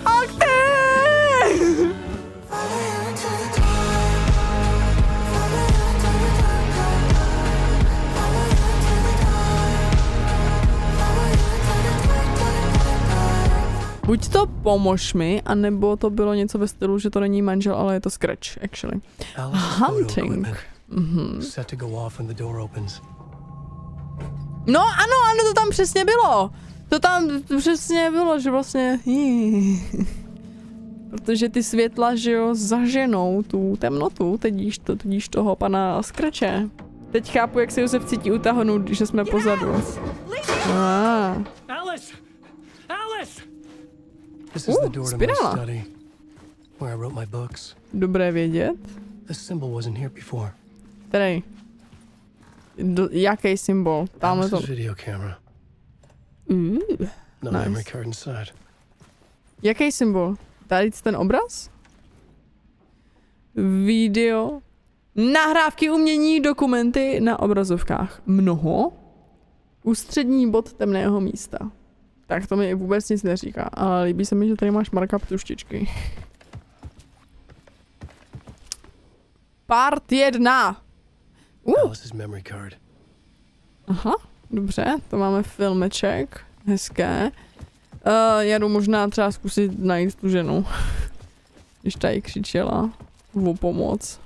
AHTI! Buď to pomož mi, anebo to bylo něco ve stylu, že to není manžel, ale je to scratch, actually. Hunting. No ano, to tam přesně bylo. To tam přesně bylo, že vlastně... Protože ty světla, že jo, zaženou tu temnotu, tudíž toho pana Scratche. Teď chápu, jak se Josef cítí utahnout, že jsme pozadu. Spirála. Dobré vědět. Tady. Jaký symbol? Tamhle to. Nice. Jaký symbol? Tady ten obraz? Video. Nahrávky umění, dokumenty na obrazovkách. Mnoho. Ústřední bod temného místa. Tak to mi vůbec nic neříká, ale líbí se mi, že tady máš markup tuštičky. Part 1. Aha, dobře, to máme filmeček. Hezké. Já jdu možná třeba zkusit najít tu ženu. Když tady křičela o pomoc.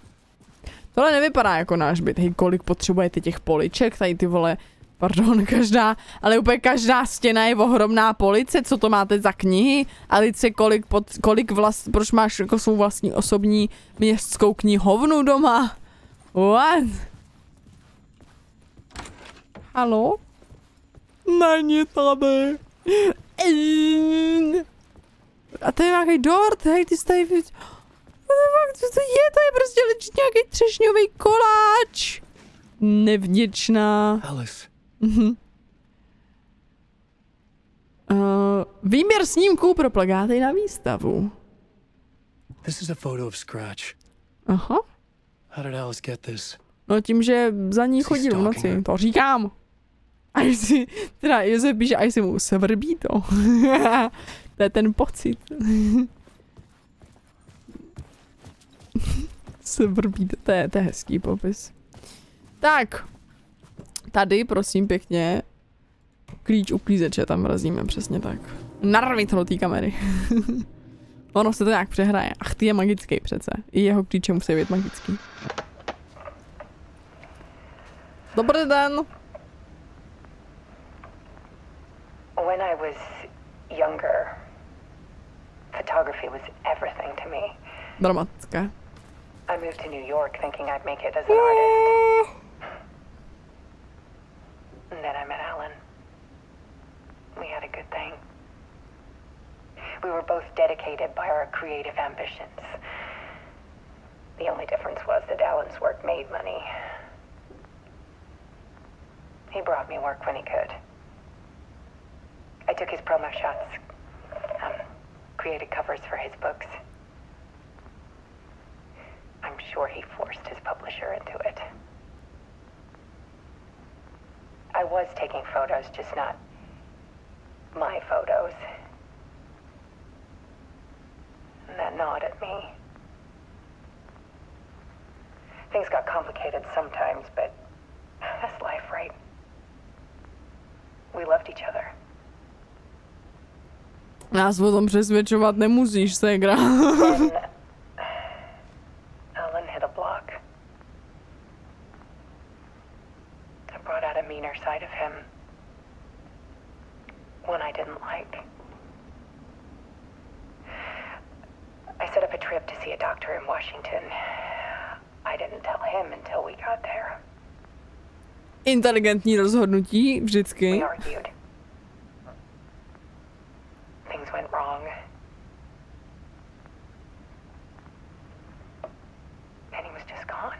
Tohle nevypadá jako náš byt. Hej, kolik potřebujete těch poliček? Tady ty vole, pardon, ale úplně každá stěna je ohromná police. Co to máte za knihy? Alice, proč máš jako svou vlastní osobní městskou knihovnu doma? What? Halo? Není tady. A to je nějaký dort, hej, ty jsi tady... Co to je? To je prostě legit nějaký třešňový koláč. Nevděčná. Alice. Výběr snímků pro plakáty na výstavu. This is a photo of Scratch. Aha. How did Alice get this? No tím, že za ní chodil v noci, to říkám. Až si, teda Josef píše, až si mu svrbí to. To je ten pocit. Svrbí to, to je hezký popis. Tak. Tady, prosím pěkně. Klíč uklízeče tam vrazíme, přesně tak. Narvi to do té kamery. Ono se to nějak přehraje. Ach, ty je magický přece. I jeho klíče musí být magický. Dobrý den. When I was younger, photography was everything to me. Dramatické. I moved to New York thinking I'd make it as an artist. And then I met Alan. We had a good thing. We were both dedicated by our creative ambitions. The only difference was that Alan's work made money. He brought me work when he could. I took his promo shots, created covers for his books. I'm sure he forced his publisher into it. I was taking photos, just not my photos. And that gnawed at me. Things got complicated sometimes, but that's life, right? We loved each other. Nás o tom přesvědčovat nemusíš, ségra. Alan hit a block. I brought out a meaner side of him. One I didn't like. I set up a trip to see a doctor in Washington. I didn't tell him until we got there. Inteligentní rozhodnutí, vždycky. We argued. Things went wrong. And he was just gone.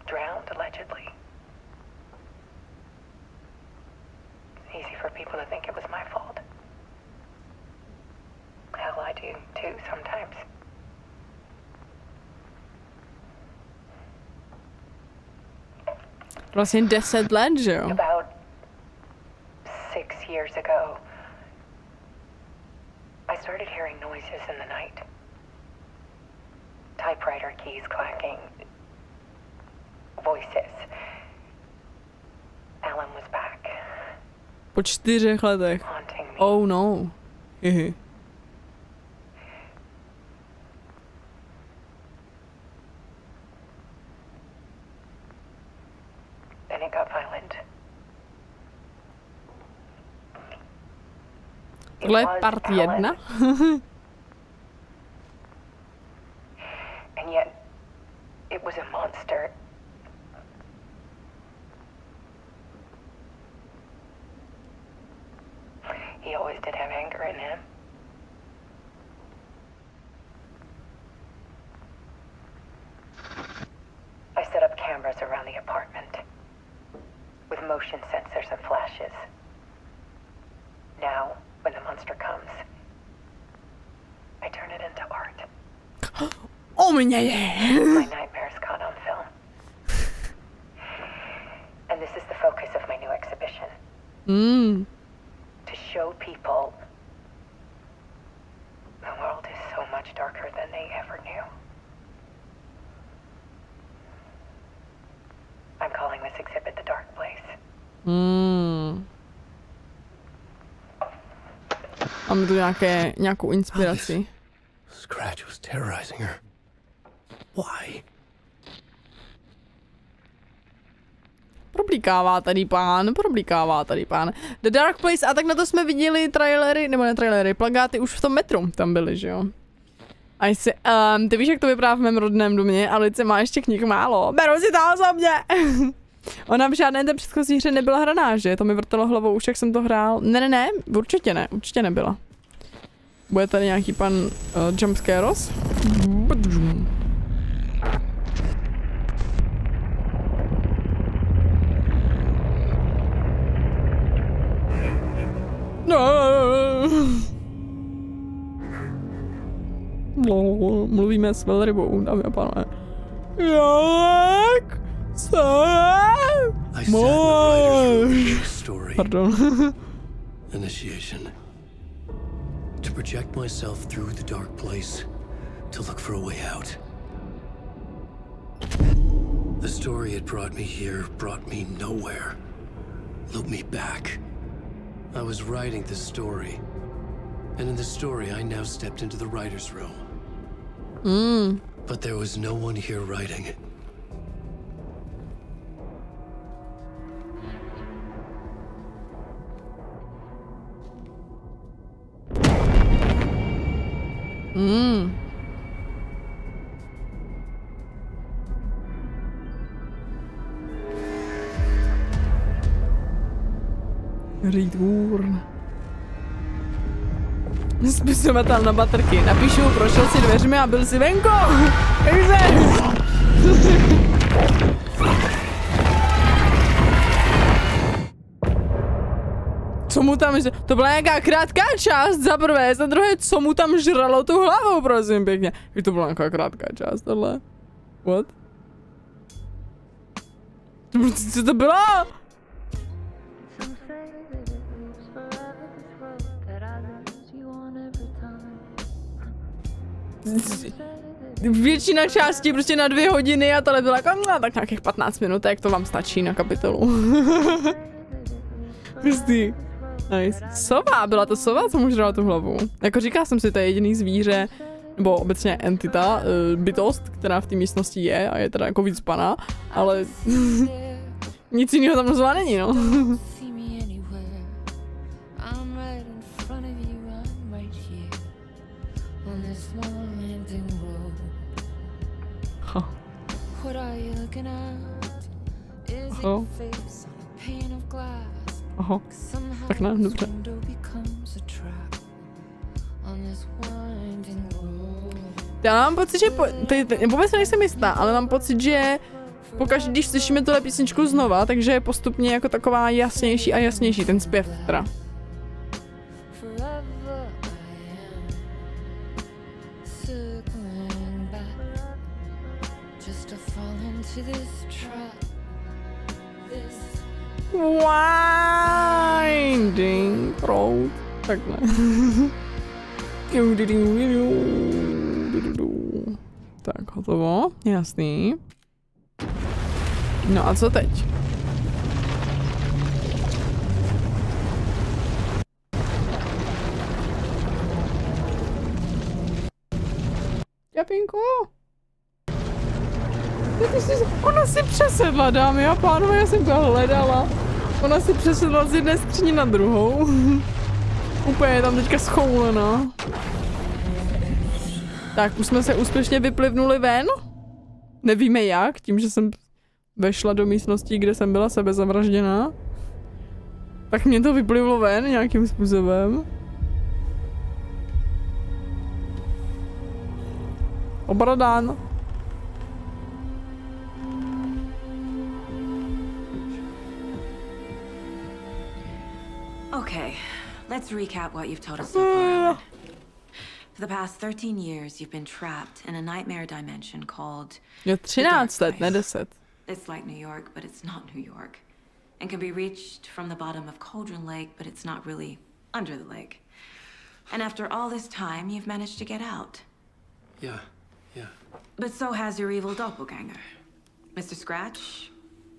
Drowned, allegedly. It's easy for people to think it was my fault. Hell, I do too sometimes. Vlastně 10 let, že jo? About 6 years ago, I started hearing noises in the night. Typewriter keys clacking. Voices. Alan was back. Po 4 letech. Haunting me. Oh no. Hehe. Then it got violent. Tohle je part 1. And yet, it was a monster. He always did have anger in him. I set up cameras around the apartment with motion sensors and flashes. Now, when the monster comes, I turn it into art. Oh my god. My nightmares caught on film. And this is the focus of my new exhibition. To show people the world is so much darker than they ever knew. I'm calling this exhibit The Dark Place. Mám tu nějakou inspiraci. Scratch was terrorizing her. Why? Problíkává tady pán. The Dark Place, a tak na to jsme viděli trailery, nebo ne trailery, plakáty už v tom metru tam byly, že jo? A jestli, ty víš, jak to vypadá v mém rodném domě, a Lice má ještě knih málo. Beru si to osobně! Ona v žádné té předchozí hře nebyla hraná, že? To mi vrtalo hlavou už, jak jsem to hrál. Ne, určitě nebyla. Bude tady nějaký pan jumpscaros? No. Mluvíme s velrybou, dámy a pánové. Jak se Pardon. Initiation. To project myself through the dark place, to look for a way out. The story it brought me here brought me nowhere. Looped me back. I was writing the story. And in the story, I now stepped into the writer's room. But there was no one here writing. Return. Spisovatel na baterky. Napíšu, prošel si dveřmi a byl si venku. Takže. Co mu tam, to byla nějaká krátká část za prvé, za druhé, co mu tam žralo tu hlavou, prosím pěkně. Víš, to byla nějaká krátká část, tohle. What? Co to bylo? Většina částí prostě na 2 hodiny a tohle bylo jako, tak nějakých 15 minut, jak to vám stačí na kapitolu. Hustý. Nice. Sova, byla to sova, co mu žrala tu hlavu. Jako říkala jsem si, to je jediný zvíře, nebo obecně entita, bytost, která v té místnosti je a je teda jako víc pana, ale nic jiného tam nazvá není, no. Aha. Tak ne, dobře. Já mám pocit, že vůbec nejsem jistá, ale mám pocit, že pokaždé, když slyšíme tuhle písničku znova, takže je postupně jako taková jasnější a jasnější ten zpěv teda. Winding road. Takhle. Tak, hotovo, jasný. No a co teď? Japinku! Ona si přesedla, dámy a pánové, já jsem to hledala. Ona si přesedla z jedné skříně na druhou. Úplně je tam teďka schoulená. Tak, už jsme se úspěšně vyplivnuli ven. Nevíme jak, tím, že jsem vešla do místnosti, kde jsem byla sebezavražděná. Tak mě to vyplivlo ven nějakým způsobem. Obradán. Okay, let's recap what you've told us so far. For the past 13 years, you've been trapped in a nightmare dimension called... Je 13 let, ne 10. It's like New York, but it's not New York. And can be reached from the bottom of Cauldron Lake, but it's not really under the lake. And after all this time, you've managed to get out. Yeah. But so has your evil doppelganger. Mr. Scratch?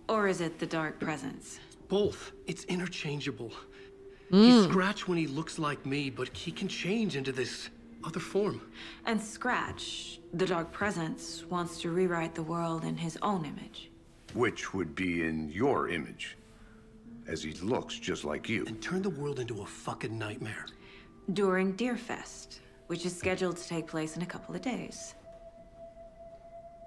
Or is it the dark presence? Both. It's interchangeable. He's Scratch when he looks like me, but he can change into this other form. And Scratch, the dark presence, wants to rewrite the world in his own image. Which would be in your image, as he looks just like you. And turn the world into a fucking nightmare. During Deerfest, which is scheduled to take place in a couple of days.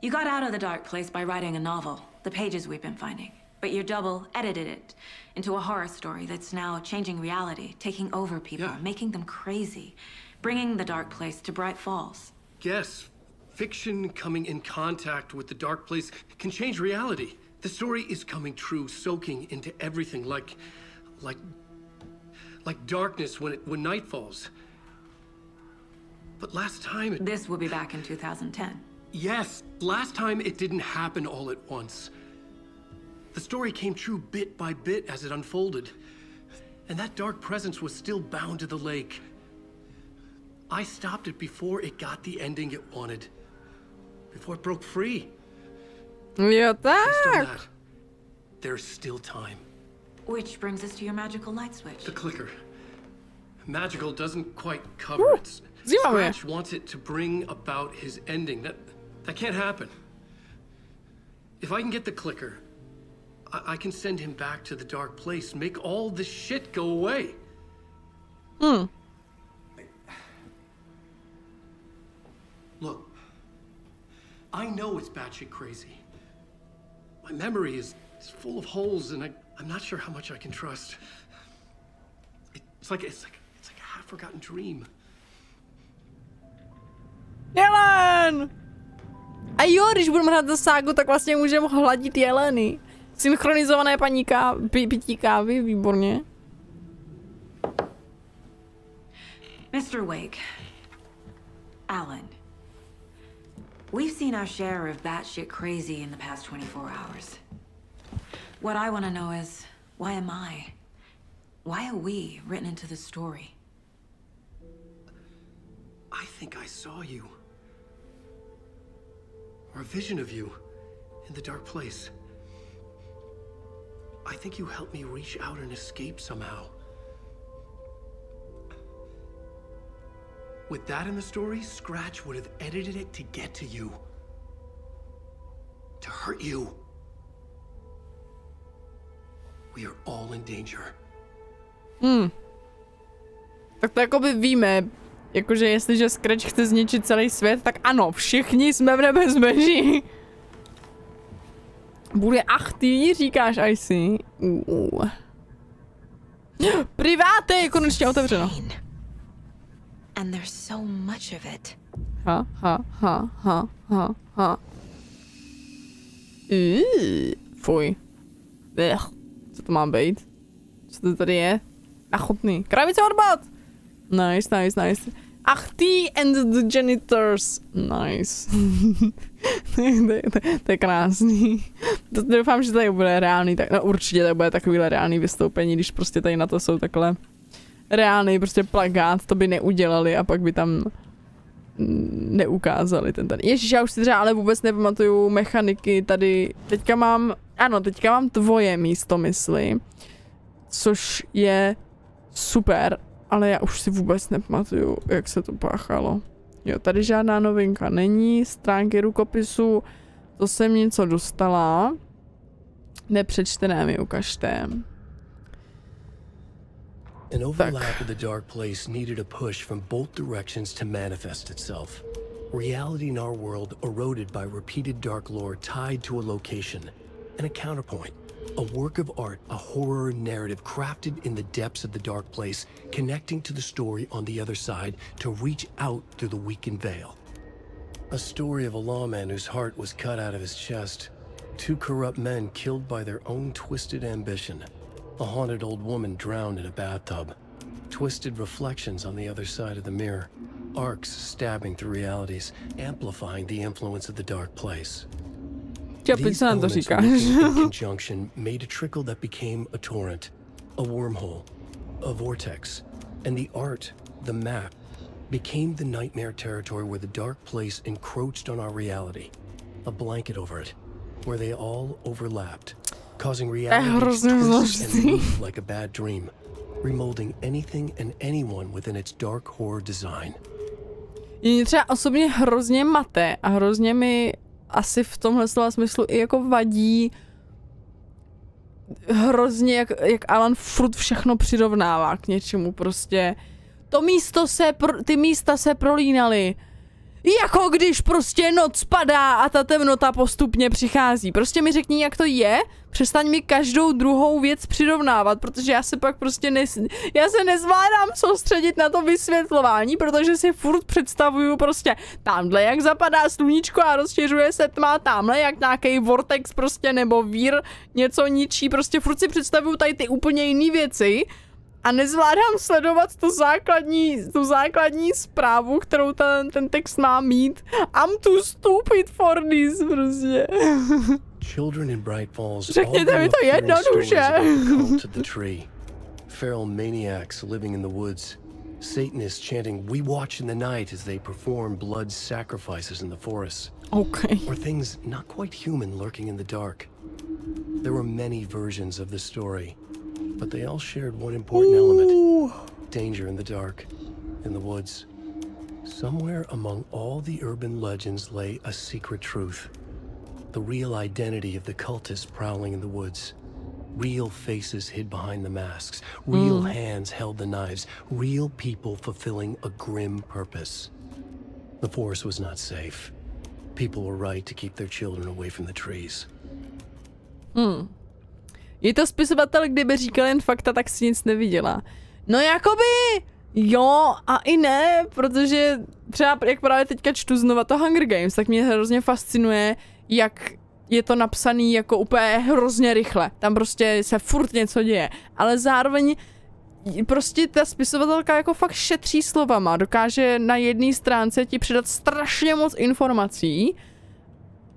You got out of the dark place by writing a novel, the pages we've been finding. But your double edited it into a horror story that's now changing reality, taking over people, making them crazy, bringing the dark place to Bright Falls. Yes, fiction coming in contact with the dark place can change reality. The story is coming true, soaking into everything like darkness when night falls. But last time This will be back in 2010. Yes, last time it didn't happen all at once. The story came true bit by bit as it unfolded. And that dark presence was still bound to the lake. I stopped it before it got the ending it wanted. Before it broke free. Jo, Based on tak. that, there's still time. Which brings us to your magical light switch. The clicker. Magical doesn't quite cover it. Scratch wants it to bring about his ending. That can't happen. If I can get the clicker, I can send him back to the dark place, make all this shit go away. Look, I know it's batshit crazy. My memory is full of holes, and I'm not sure how much I can trust. It's like a half-forgotten dream. Jelen! A jo, když budeme hrát za ságu, tak vlastně můžeme hladit jeleny. Synchronizované pití kávy, výborně. Mr. Wake, Alan, we've seen our share of batshit crazy in the past 24 hours. What I want to know is, why am I? Why are we written into the story? I think I saw you. Or a vision of you in the dark place. I think you helped me reach out and escape somehow. With that in the story, Scratch would have edited it to get to you. To hurt you. We are all in danger. Tak to jakoby víme, jakože jestliže Scratch chce zničit celý svět, tak ano, všichni jsme v nebezpečí. Bude AHTI, říkáš, I see. Priváty je konečně otevřeno. And there's so much of it. Fuj. Co to má být? Co to tady je? Achutný. Krabice od bot! Nice. AHTI and the janitors. Nice. to je krásný. Doufám, že tady bude reálný, tak no určitě to bude takovýhle reálný vystoupení, když prostě tady na to jsou takhle reálný prostě plakát, to by neudělali a pak by tam neukázali ten tady. Ježiš, já už si třeba ale vůbec nepamatuju mechaniky tady. Teďka mám tvoje místo mysli, což je super, ale já už si vůbec nepamatuju, jak se to páchalo. Jo, tady žádná novinka není, stránky rukopisu, to jsem něco dostala. Nepřečtené mi ukažte. An overlap of the dark place needed a push from both directions to manifest itself. Reality in our world eroded by repeated dark lore tied to a location. And a counterpoint. A work of art, a horror narrative crafted in the depths of the dark place, connecting to the story on the other side to reach out through the weakened veil. A story of a lawman whose heart was cut out of his chest. Two corrupt men killed by their own twisted ambition. A haunted old woman drowned in a bathtub. Twisted reflections on the other side of the mirror. Arcs stabbing through realities, amplifying the influence of the dark place. These elements working in conjunction made a trickle that became a torrent, a wormhole, a vortex, and the art, the map, became the nightmare territory where the dark place encroached on our reality. A blanket over it, where they all overlapped, causing reality to twist and move like a bad dream, remolding anything and anyone within its dark horror design. Mě třeba osobně hrozně mate a hrozně mi asi v tomhle slova smyslu i jako vadí hrozně, jak Alan furt všechno přirovnává k něčemu prostě. Ty místa se prolínaly. Jako když prostě noc padá a ta temnota postupně přichází. Prostě mi řekni, jak to je, přestaň mi každou druhou věc přirovnávat, protože já se pak prostě já se nezvládám soustředit na to vysvětlování, protože si furt představuju prostě tamhle, jak zapadá sluníčko a rozšiřuje se tma, tamhle, jak nějaký vortex prostě nebo vír něco ničí, prostě furt si představuju tady ty úplně jiné věci. A nezvládám sledovat tu základní zprávu, kterou ten text má mít. I'm too stupid for this, prostě. Řekněte mi to jednoduše. Feral maniacs living in the woods. Satanists chanting, "We watch in the night" as they perform blood sacrifices in the forest. Okay. Or things not quite human lurking in the dark. There were many versions of the story. But they all shared one important element. Danger in the dark, in the woods. Somewhere among all the urban legends lay a secret truth. The real identity of the cultists prowling in the woods. Real faces hid behind the masks. Real hands held the knives. Real people fulfilling a grim purpose. The forest was not safe. People were right to keep their children away from the trees. Je to spisovatel, kdyby říkal jen fakta, tak si nic neviděla. No jakoby jo a i ne, protože třeba jak právě teďka čtu znova to Hunger Games, tak mě hrozně fascinuje, jak je to napsaný jako úplně hrozně rychle. Tam prostě se furt něco děje, ale zároveň prostě ta spisovatelka jako fakt šetří slovama, dokáže na jedné stránce ti předat strašně moc informací.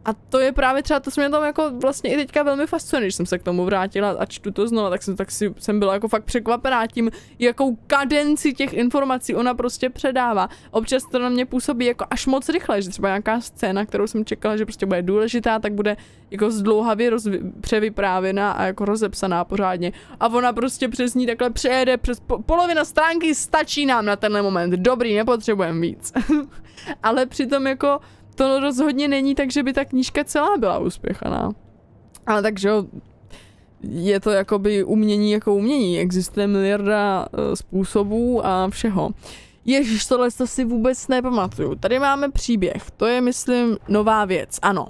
A to je právě třeba, to se mě tam jako vlastně i teďka velmi fascinuje, když jsem se k tomu vrátila a čtu to znova, tak jsem byla jako fakt překvapená tím, jakou kadenci těch informací ona prostě předává. Občas to na mě působí jako až moc rychle, že třeba nějaká scéna, kterou jsem čekala, že prostě bude důležitá, tak bude jako zdlouhavě převyprávěná a jako rozepsaná pořádně. A ona prostě přes ní takhle přejede, přes polovina stránky stačí nám na tenhle moment. Dobrý, nepotřebujeme víc. Ale přitom jako to rozhodně není tak, že by ta knížka celá byla uspěchaná. Ale takže je to jakoby umění jako umění. Existuje miliarda způsobů a všeho. Ježiš, tohle to si vůbec nepamatuju. Tady máme příběh. To je, myslím, nová věc. Ano.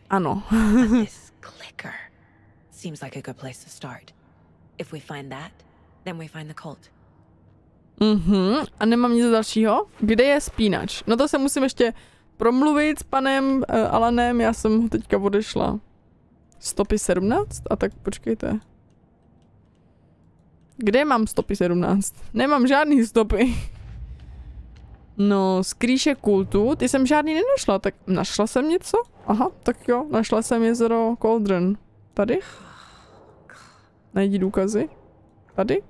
Ano. A nemám nic dalšího? Kde je spínač? No to se musím ještě promluvit s panem Alanem, já jsem ho teďka odešla. Stopy 17? A tak počkejte. Kde mám stopy 17? Nemám žádný stopy. No, skrýše kultu, ty jsem žádný nenašla, tak našla jsem něco? Aha, tak jo, našla jsem jezero Cauldron. Tady? Najdi důkazy. Tady?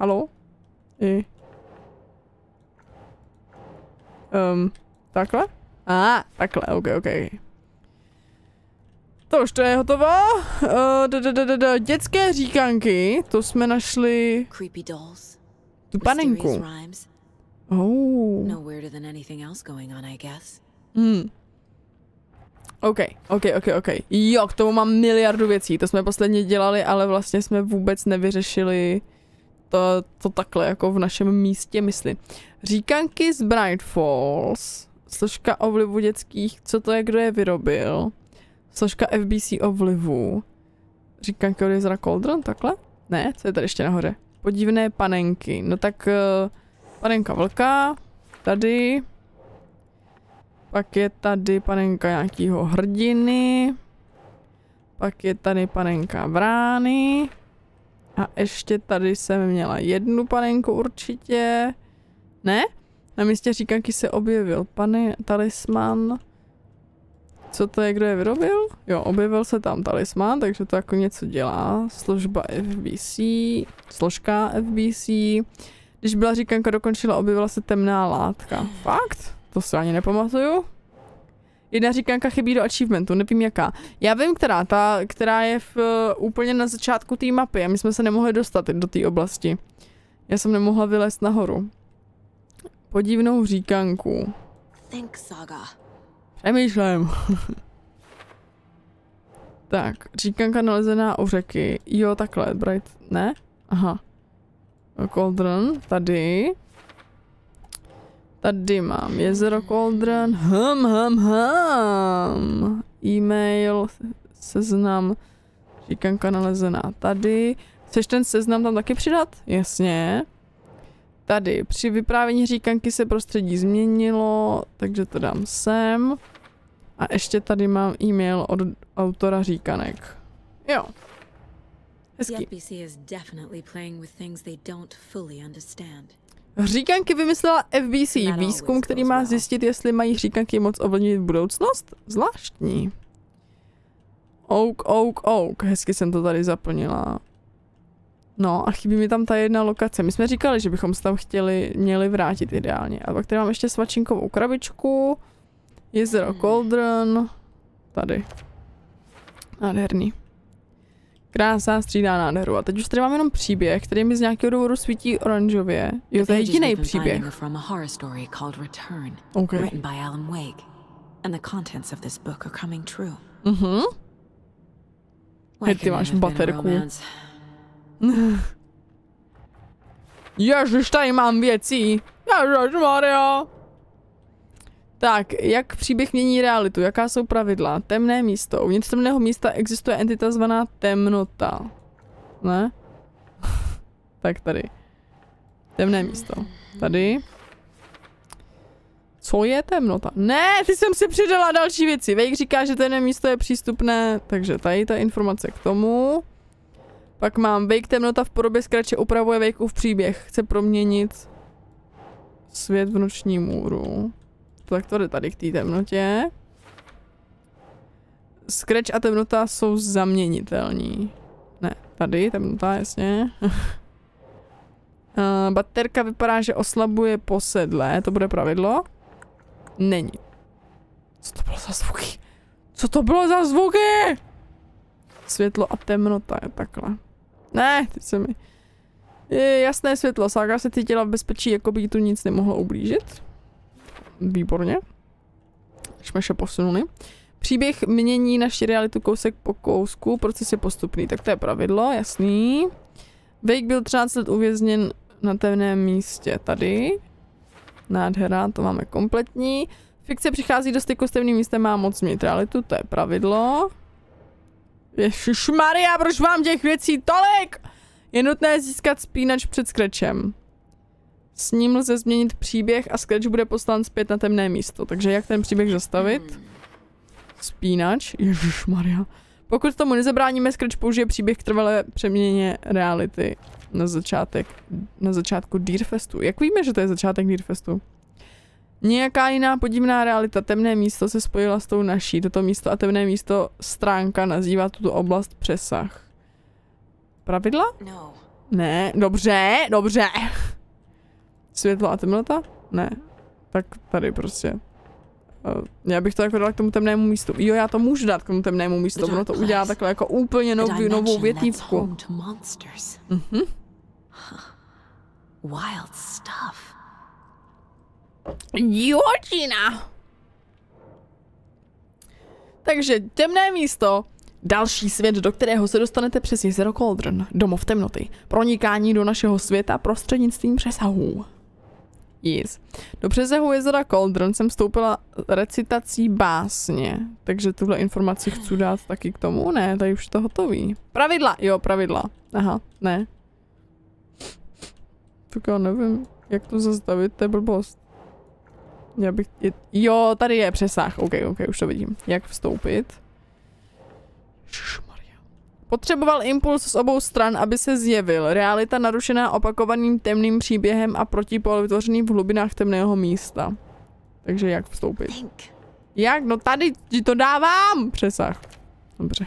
halo? Takhle? Takhle, ok. To už to je hotovo. Dětské říkanky, to jsme našli tu panenku. Ok. Jo, k tomu mám miliardu věcí, to jsme posledně dělali, ale vlastně jsme vůbec nevyřešili to takhle, jako v našem místě mysli. Říkanky z Bright Falls, složka o vlivu dětských, co to je, kdo je vyrobil, složka FBC o vlivu, říkanky od jezera Cauldron, takhle? Ne, co je tady ještě nahoře? Podivné panenky, no tak panenka vlka, tady, pak je tady panenka nějakýho hrdiny, pak je tady panenka vrány a ještě tady jsem měla jednu panenku určitě. Ne? Na místě říkanky se objevil talisman. Co to je, kdo je vyrobil? Jo, objevil se tam talisman, takže to jako něco dělá. Složka FBC. Když byla říkanka dokončila, objevila se temná látka. Fakt? To si ani nepamatuju. Jedna říkanka chybí do achievementu, nevím jaká. Já vím, která je úplně na začátku té mapy a my jsme se nemohli dostat do té oblasti. Já jsem nemohla vylézt nahoru. Podivnou říkanku. Přemýšlím. Tak, říkanka nalezená u řeky. Jo, takhle, Bright, ne? Aha. Cauldron, tady. Tady mám jezero Cauldron. E-mail, seznam. Říkanka nalezená tady. Chceš ten seznam tam taky přidat? Jasně. Tady při vyprávění říkanky se prostředí změnilo, takže to dám sem. A ještě tady mám e-mail od autora říkanek. Jo. Hezký. Říkanky vymyslela FBC, výzkum, který má zjistit, jestli mají říkanky moc ovlivnit budoucnost? Zvláštní. Oak. Hezky jsem to tady zaplnila. No a chybí mi tam ta jedna lokace. My jsme říkali, že bychom se tam měli vrátit ideálně. A pak tady mám ještě svačinkovou krabičku. Jezero Cauldron. Tady. Nádherný. Krása střídá nádheru. A teď už tady mám jenom příběh, který mi z nějakého důvodu svítí oranžově. Jo, to je jediný příběh. OK. Hej, ty máš baterku. Ježiš, tady mám věcí. Ježišmarja. Tak, jak příběh mění realitu? Jaká jsou pravidla? Temné místo. Uvnitř temného místa existuje entita zvaná temnota. Ne? Tak tady. Temné místo. Tady. Co je temnota? Ne, ty jsem si přidala další věci. Wake říká, že temné místo je přístupné, takže tady ta informace k tomu. Pak mám Wake temnota v podobě skrače upravuje Wakeův příběh. Chce proměnit svět v noční můru. Tak to jde tady k té temnotě. Scratch a temnota jsou zaměnitelní. Ne, tady temnota, jasně. Baterka vypadá, že oslabuje posedlé. To bude pravidlo? Není. Co to bylo za zvuky? Co to bylo za zvuky? Světlo a temnota je takhle. Ne, ty se mi... Je jasné světlo. Saga se cítila v bezpečí, jako by jí tu nic nemohlo ublížit. Výborně. Jsme se posunuli. Příběh mění naši realitu kousek po kousku, proces je postupný. Tak to je pravidlo, jasný. Wake byl 13 let uvězněn na temném místě tady. Nádhera, to máme kompletní. Fikce přichází do styku s temným místem, má moc změnit realitu, to je pravidlo. Ježišmarja, proč mám těch věcí tolik? Je nutné získat spínač před Scratchem. S ním lze změnit příběh a Scratch bude poslán zpět na temné místo. Takže jak ten příběh zastavit? Spínač. Ježišmarja. Pokud tomu nezabráníme, Scratch použije příběh k trvalé přeměně reality na začátku Deerfestu. Jak víme, že to je začátek Deerfestu? Nějaká jiná podivná realita, temné místo se spojila s tou naší. Toto místo a temné místo stránka nazývá tuto oblast přesah. Pravidla? Ne, dobře, dobře. Světlo a temnota? Ne. Tak tady prostě. Já bych to jako dala k tomu temnému místu. Jo, já to můžu dát k tomu temnému místu. Ono to udělá takhle jako úplně novou větívku. Wild stuff. Jočina! Takže temné místo, další svět, do kterého se dostanete přes jezero Cauldron, domov temnoty, pronikání do našeho světa prostřednictvím přesahů. Yes. Do přesahu jezera Cauldron jsem vstoupila recitací básně, takže tuhle informaci chci dát taky k tomu. Ne, tady už to hotový. Pravidla, jo, pravidla. Aha, ne. Tak já nevím, jak to zastavit, to je blbost. Já bych... Jo, tady je přesah. OK, už to vidím. Jak vstoupit? Šmaria. Potřeboval impuls z obou stran, aby se zjevil. Realita narušená opakovaným temným příběhem a protipol vytvořený v hlubinách temného místa. Takže jak vstoupit? Jak? No tady ti to dávám! Přesah. Dobře.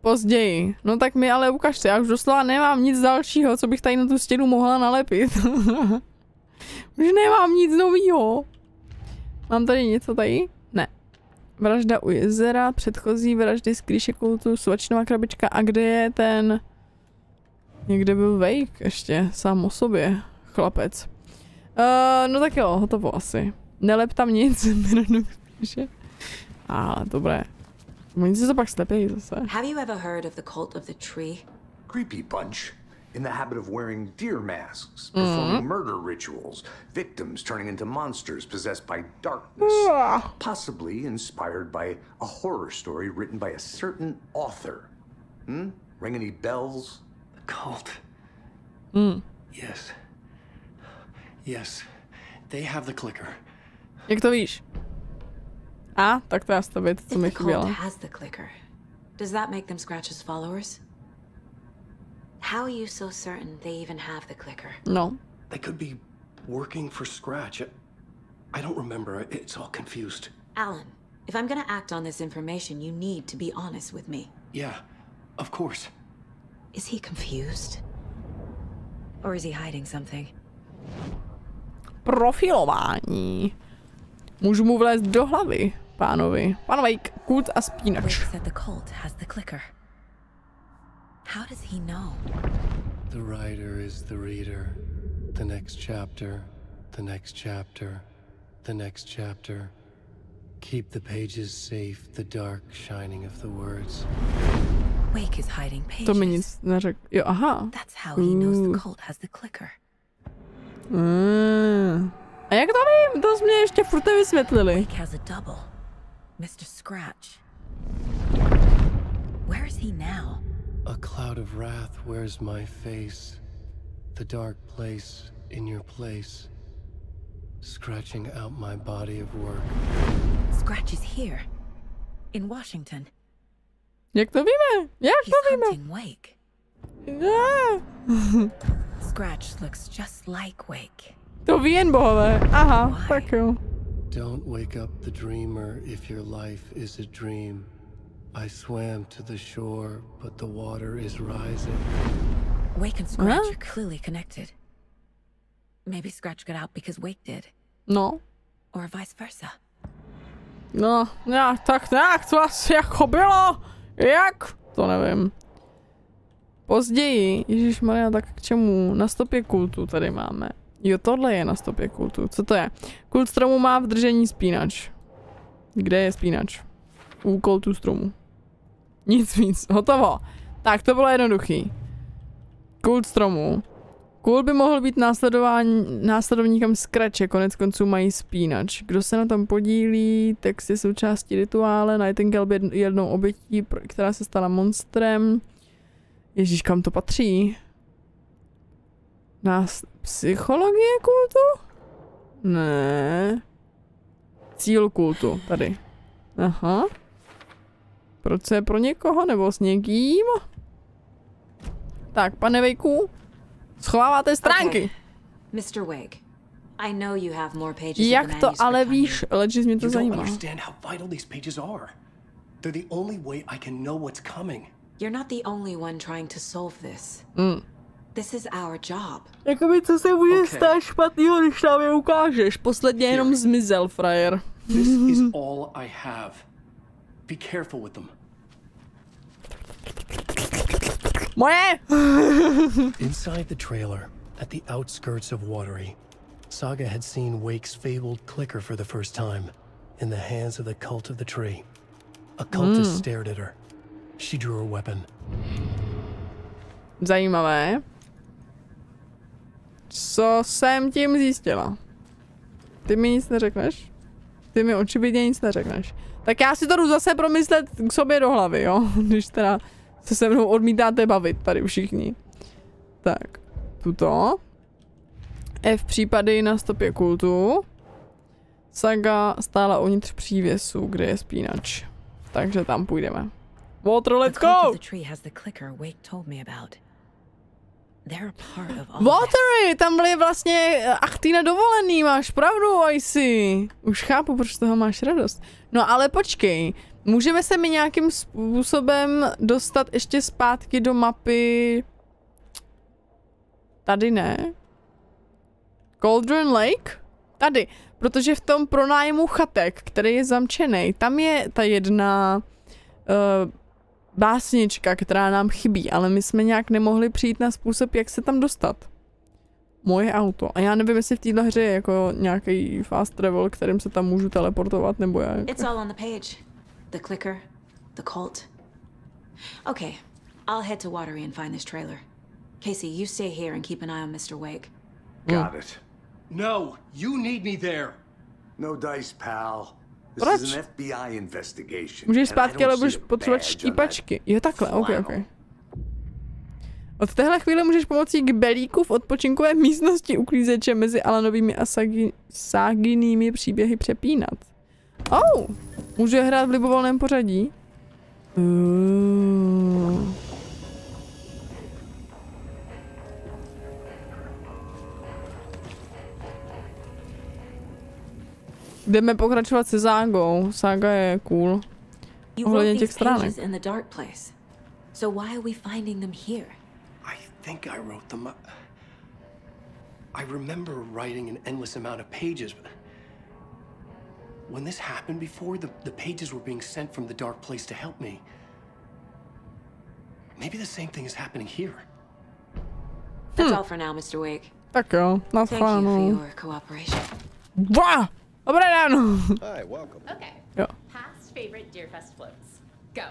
Později. No tak mi ale ukažte, já už doslova nemám nic dalšího, co bych tady na tu stěnu mohla nalepit. Už nemám nic novýho. Mám tady něco tady? Ne. Vražda u jezera, předchozí vraždy z klíše kultu, svačinová krabička a kde je ten... Někde byl Wake ještě, sám o sobě, chlapec. No tak jo, hotovo asi. Nelep tam nic, dobré. Oni se to pak slepějí zase. Have you ever heard of the cult of the tree? Creepy bunch. In the habit of wearing deer masks, performing murder rituals, victims turning into monsters possessed by darkness, possibly inspired by a horror story written by a certain author. Ring any bells? The cult. Yes. Yes. They have the clicker. Jak to víš? Tak to já z tebe, co mi chybělo. Has the clicker. Does that make them Scratch's followers? How are you so certain they even have the clicker? No. They could be working for Scratch. I don't remember. It's all confused. Alan, if I'm gonna act on this information, you need to be honest with me. Yeah, of course. Is he confused? Or is he hiding something? Profilování. Můžu mu vlézt do hlavy, pánovi. Pánovi, kult a spínač. Wake said the cult has the clicker. How does he know? The writer is the reader. The next chapter, the next chapter, the next chapter. Keep the pages safe, the dark shining of the words. Wake is hiding pages. To mi nic neřekl. Jo, aha. That's how he knows the cult has the clicker. A jak to vím? To jsi mě ještě furt nevysvětlili. Wake has a double. Mr. Scratch. Where is he now? A cloud of wrath wears my face. The dark place in your place. Scratching out my body of work. Scratch is here. In Washington. Jak to víme? Jak He's to víme? hunting Wake. Scratch looks just like Wake. To ví jen bohové. Aha, tak jo. Don't wake up the dreamer if your life is a dream. I swam to the shore, but the water is rising. Wake and Scratch are clearly connected. Maybe Scratch got out because Wake did. No. Or vice versa. No, tak, to asi jako bylo. Jak? To nevím. Později, ježišmarja, tak k čemu? Na stopě kultu tady máme. Jo, tohle je na stopě kultu. Co to je? Kult stromu má v držení spínač. Kde je spínač? U kultu stromu. Nic víc. Hotovo. Tak, to bylo jednoduchý. Kult stromu. Kult by mohl být následovníkem Scratche, konec konců mají spínač. Kdo se na tom podílí, text je součástí rituále, Nightingale byl jednou obětí, která se stala monstrem. Ježíš, kam to patří? Psychologie kultu? Ne. Cíl kultu, tady. Aha. Proč je pro někoho, nebo s někým? Tak, pane Wakeu, schováváte stránky. Okay. Mr. Wake, I know you have more pages. Jak to ale víš, leč mě to zajímá. You don't understand how vital these pages are. They're the only way I can know what's coming. You're not the only one trying to solve this. This is our job. Jakoby co se bude stát špatného, když nám je ukážeš. Posledně jenom zmizel, frajer. This is all I have. Be careful with them. Moje! Inside the trailer, at the outskirts of Wrii, Saga had seen Wake's fabled clicker for the first time, in the hands of the cult of the tree. A cultist stared at her. She drew her weapon. Zajímavé. Co jsem tím zjistila? Ty mi nic neřekneš? Ty mi očividně nic neřekneš. Tak já si to jdu zase promyslet k sobě do hlavy, jo? Když teda se mnou odmítáte bavit tady všichni. Tak, tuto. F případy na stopě kultu. Saga stála uvnitř přívěsu, kde je spínač. Takže tam půjdeme. Water, let's go! Watery, tam byly vlastně AHTI na dovolený, máš pravdu, Icy. Už chápu, proč z toho máš radost. No ale počkej, můžeme se mi nějakým způsobem dostat ještě zpátky do mapy... Tady ne. Cauldron Lake? Tady, protože v tom pronájmu chatek, který je zamčený, tam je ta jedna básnička, která nám chybí, ale my jsme nějak nemohli přijít na způsob, jak se tam dostat. Moje auto. A já nevím, jestli v této hře je jako nějaký fast travel, kterým se tam můžu teleportovat, nebo jak. It's all on the page. The clicker, the cult. Okay, I'll head to Watery and find this trailer. Casey, you stay here and keep an eye on Mr. Wake. Got it. No, you need me there. No dice, pal. This Proč? is an FBI investigation. Můžeš zpátky, ale budeš potřebovat štípačky. Jo, takhle, ok. Od téhle chvíle můžeš pomocí kbelíku v odpočinkové místnosti uklízeče mezi Alanovými a Saginými příběhy přepínat. Oh, může hrát v libovolném pořadí. Jdeme pokračovat se Ságou. Sága je cool. Ohledně těch stránek. So why are we finding them here? I think I wrote them. I remember writing an endless amount of pages. When this happened before, the pages were being sent from the dark place to help me. Maybe the same thing is happening here. That's all for now, Mr. Wake. Tak jo, Thank you for naschledanou. your cooperation. Wow! Dobré ráno. Hi, welcome. Okay. Jo. Past favorite Deerfest floats. Go.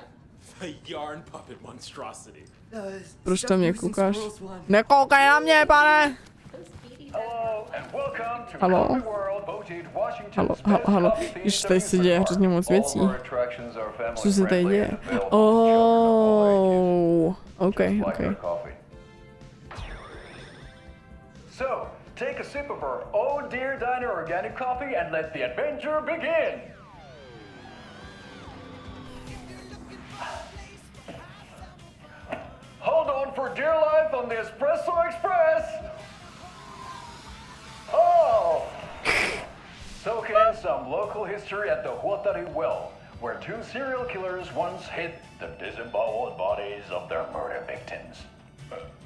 A yarn puppet monstrosity. Proč tam mě koukáš? Nekoukaj na mě, pane! Halo? Halo. Když tady se děje hrozně moc věcí. Co se tady děje? Oh, ok. So, take a sip of our Oh Dear Diner organic coffee and let the adventure begin! Hold on for dear life on the Espresso Express! Oh! Soak in some local history at the Huatari Well, where two serial killers once hid the disemboweled bodies of their murder victims.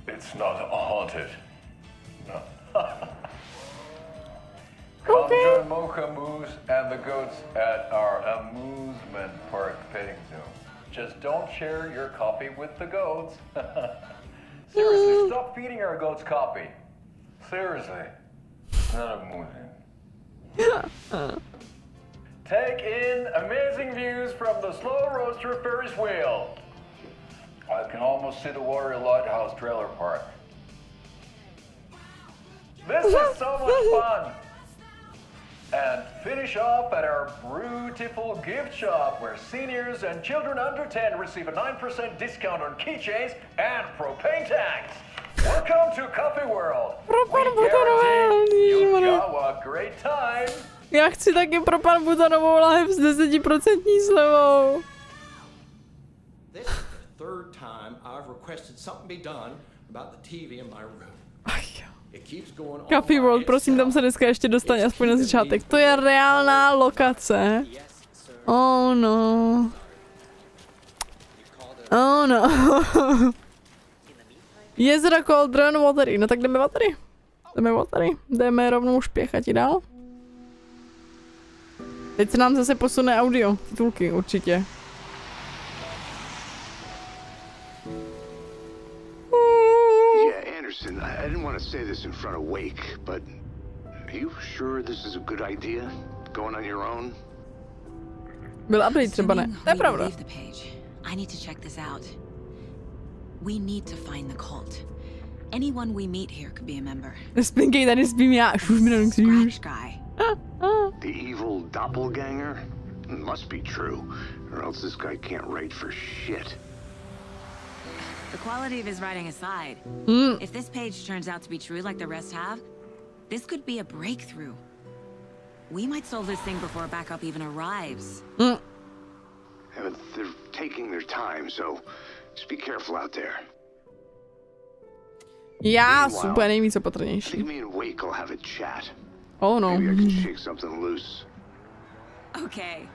It's not haunted. No. Come join Mocha Moose and the goats at our amusement park petting zoo. Just don't share your coffee with the goats. Seriously, stop feeding our goats coffee. Seriously. Not amusing. Take in amazing views from the slow roaster Ferris wheel. I can almost see the Warrior Lighthouse trailer park. This is so much fun! And finish off at our beautiful gift shop where seniors and children under 10 receive a 9% discount on keychains and propane tanks. Welcome to Coffee World. We guarantee you'll have a great time. Já chci taky pro pan Butanovou lahev s 10% slevou. This is the third time I've requested something be done about the TV in my room. It keeps going on. Coffee World, prosím, tam se dneska ještě dostane aspoň na začátek. To je reálná lokace. Oh no. Oh no. Jezero Cauldron Watery. No tak jdeme Watery. Jdeme rovnou špěchati dál. Teď se nám zase posune audio. Titulky určitě. Yeah, Anderson, I didn't want to say this in front of Wake, but are you sure this is a good idea? Going on your own? Byl update třeba ne. To je pravda. I need to check this out. We need to find the cult. Anyone we meet here could be a member. Nespinkej, tady spím já. Už mi Scratch guy. The evil doppelganger? Must be true, or else this guy can't write for shit. The quality of his writing aside, if this page turns out to be true like the rest have, this could be a breakthrough. We might solve this thing before backup even arrives. Yeah, but they're taking their time, so just be careful out there. Já super nejvíc opatrnější. Me and Wake will have a chat. Oh no. Maybe I can shake something loose. Okay.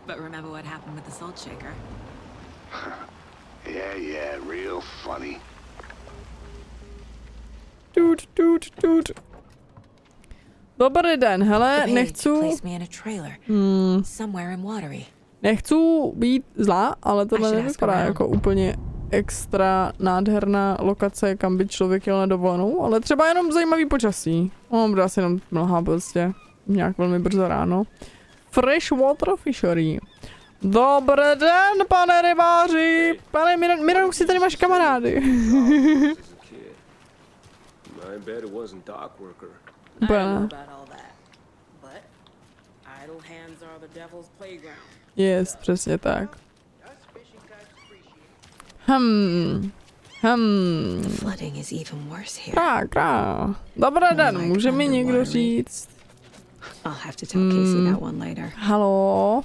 But remember what happened with the salt shaker? Yeah, real funny. Dude. Dobrý den, hele, nechci být zlá, ale tohle nevypadá jako úplně extra nádherná lokace, kam by člověk jel na dovolenou, ale třeba jenom zajímavý počasí. Bude asi jenom mlha prostě, nějak velmi brzo ráno. Freshwater fishery. Dobrý den, pane rybáři! Pane Miran, už si tady máš kamarády. Yes, přesně tak. Tak. Dobrý den, může mi někdo říct? Halo?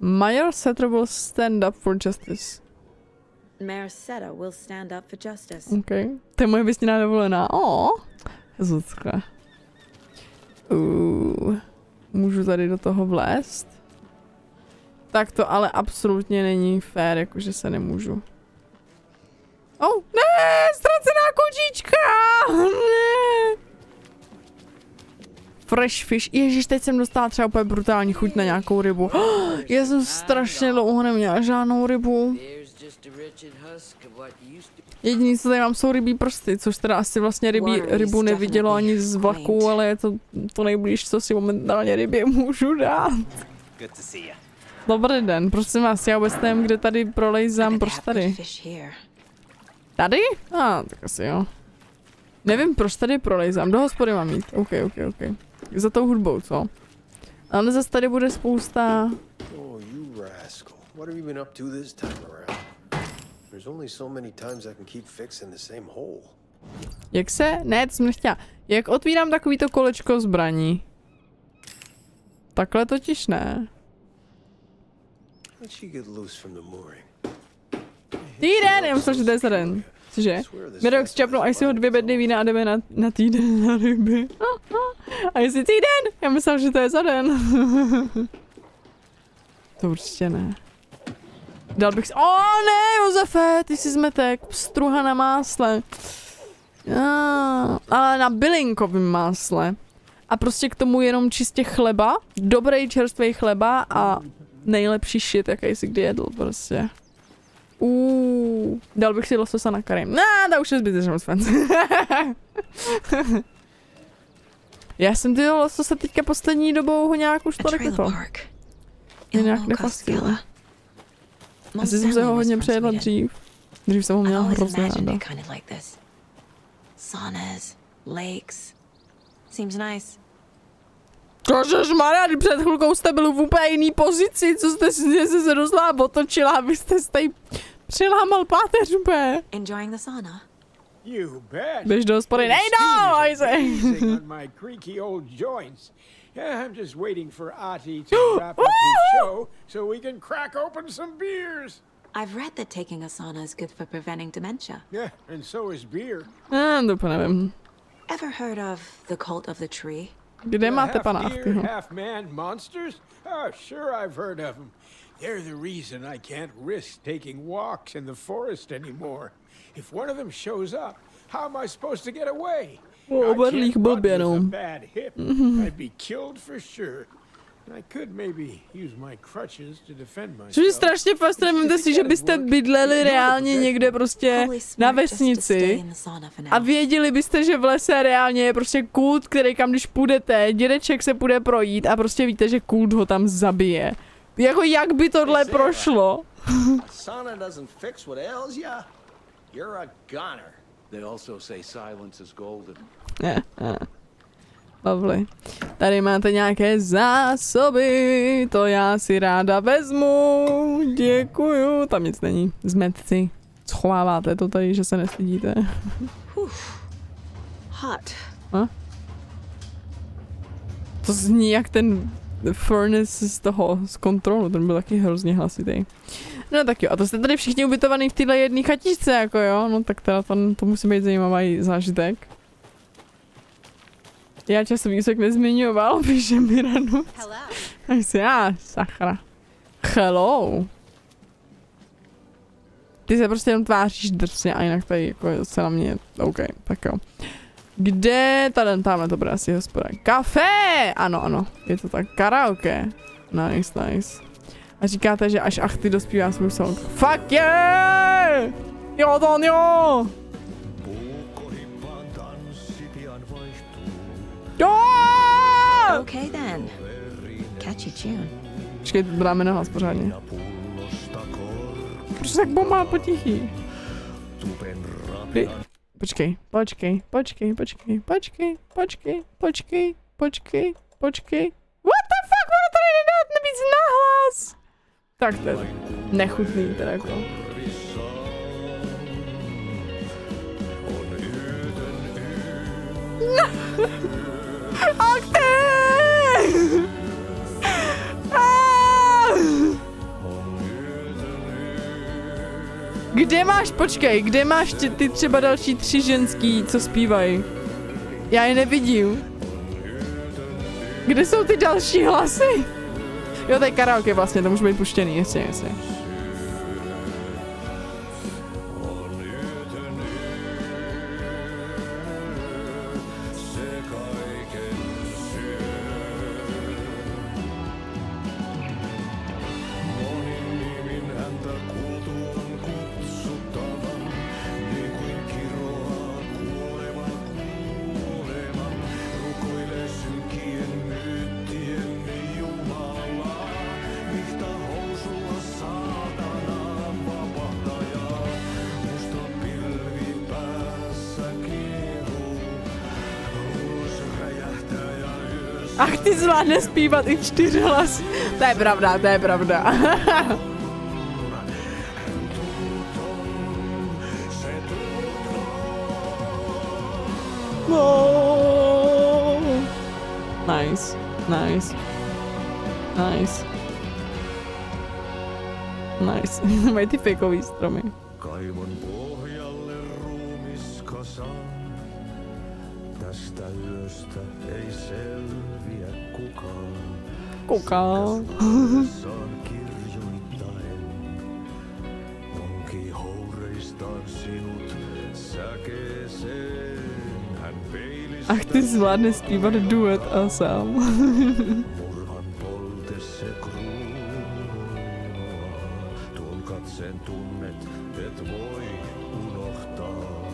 Mayor Setter will stand up for justice. Mayor Setter will stand up for justice. Okay. To je moje vysněná dovolená. Zucka. Můžu tady do toho vlézt? Tak to ale absolutně není fér, jakože se nemůžu. Ne, ztracená kočička! Ne. Fresh fish. Ježíš, teď jsem dostala třeba úplně brutální chuť na nějakou rybu. Já jsem strašně dlouho neměla žádnou rybu. Jediný, co tady mám, jsou rybí prsty, což teda asi vlastně rybu nevidělo ani z vlaku, ale je to nejblíž, co si momentálně rybě můžu dát. Dobrý den, prosím vás, já vůbec nevím, kde tady prolejzám proč tady. Tady? Tak asi jo. Nevím, proč tady prolejzám, do hospody mám jít. OK. Za tou hudbou, co? Ale zase tady bude spousta... Jak se? Ne, to jsem nechtěla. Jak otvírám takovýto kolečko zbraní? Takhle totiž ne. Týden! Já myslím, že to je za den. Cože? Mirok zčapnou, až si ho 2 bedny vína a jdeme na týden na ryby. A jestli týden? Já myslím, že to je za den. To určitě ne. Dal bych si... ne, Josefe, ty jsi zmetek. Struha na másle. Ale na bylinkovém másle. A prostě k tomu jenom čistě chleba. Dobrý čerstvý chleba a nejlepší shit, jaký jsi kdy jedl prostě. Dal bych si lososa na karim. To už je zbytečně moc fancy. Já jsem ty lososa teďka poslední dobou ho nějak už tolik jako. Mě nějak nefascinuje. Asi jsem se ho hodně přejedla dřív. Dřív jsem ho měla hrozně ráda. Ježišmarja, před chvilkou jste byli v úplně jiný pozici, co jste se doslova otočila, abyste se tady přilámal páteř úplně. Běž do hospody, nejdo, ajze. I'm just waiting for AHTI to wrap up his show so we can crack open some beers. I've read that taking a sauna is good for preventing dementia. Yeah, and so is beer. To nevím. Ever heard of the cult of the tree? Kde máte pana AHTIho? Half man monsters? Oh, sure I've heard of them. They're the reason I can't risk taking walks in the forest anymore. If one of them shows up, how am I supposed to get away? I can't run with a bad hip. I'd be killed for sure. I could maybe use my crutches to defend myself. Což je strašně fascinující si, že byste bydleli reálně někde prostě na vesnici a věděli byste, že v lese reálně je prostě kult, který kam když půjdete, dědeček se půjde projít a prostě víte, že kult ho tam zabije. Jako jak by tohle prošlo? Lovely. Tady máte nějaké zásoby, to já si ráda vezmu, děkuju. Tam nic není, zmetci. Schováváte to tady, že se nestydíte. Hot. To zní jak ten furnace z kontrolu, ten byl taky hrozně hlasitý. No tak jo, a to jste tady všichni ubytovaný v téhle jedné chatičce, jako jo, no tak teda to musí být zajímavý zážitek. Já časový úsek nezmiňoval, píše Miranu. Tak si sakra. Hello. Ty se prostě jenom tváříš drsně a jinak tady jako se na mě, OK, tak jo. Kde, tamhle to bude asi hospoda. Kafe! Ano, je to tak. Karaoke. Nice. A říkáte, že až AHTI dospívá svůj song. Fuck yeah! Jo, to jo! Okay then. Catchy tune. Počkej, dáme na hlas pořádně. Proč tak bomba potichý? Počkej. What the fuck, ono to nejde dát navíc nahlas. Tak to je nechutný teda jako. Kde máš ty třeba další 3 ženský, co zpívají? Já je nevidím. Kde jsou ty další hlasy? Jo, to je karaoke vlastně, to může být puštěný, jasně. AHTI zvládne zpívat i 4 hlasy. To je pravda. No. Nice. Mají ty fejkový stromy. Kaivon pohjalle ruumiskasan. Tästä yöstä ei selviä kukaan. Saan kirjoittaen. Onki houreistaan sinut säkeeseen. Hän peilistä. AHTI zvládne zpívat duet a sám. Murhan poltesse kruunua. Tuon katseen tunnet, et voi unohtaa.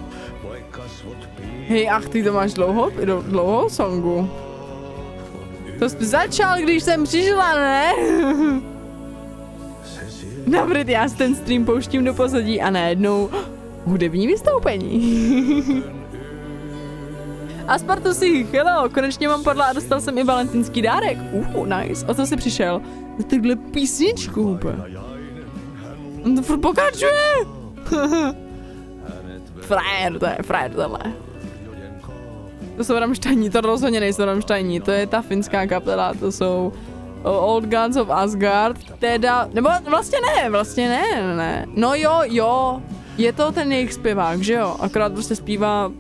Hej, AHTI, to máš dlouhou songu. To jsi začal, když jsem přišla, ne? Dobře, já si ten stream pouštím do pozadí a najednou hudební vystoupení. A Spartusí, hello, konečně mám padla a dostal jsem i valentínský dárek. Nice. O co jsi přišel? Na tyhle písničku úplně. On to furt pokračuje. Frajer tohle. To jsou Rammsteini, to rozhodně nejsou Rammsteini, to je ta finská kapela, to jsou Old Gods of Asgard, teda, nebo vlastně ne. No jo, je to ten jejich zpěvák, že jo, akorát prostě zpívá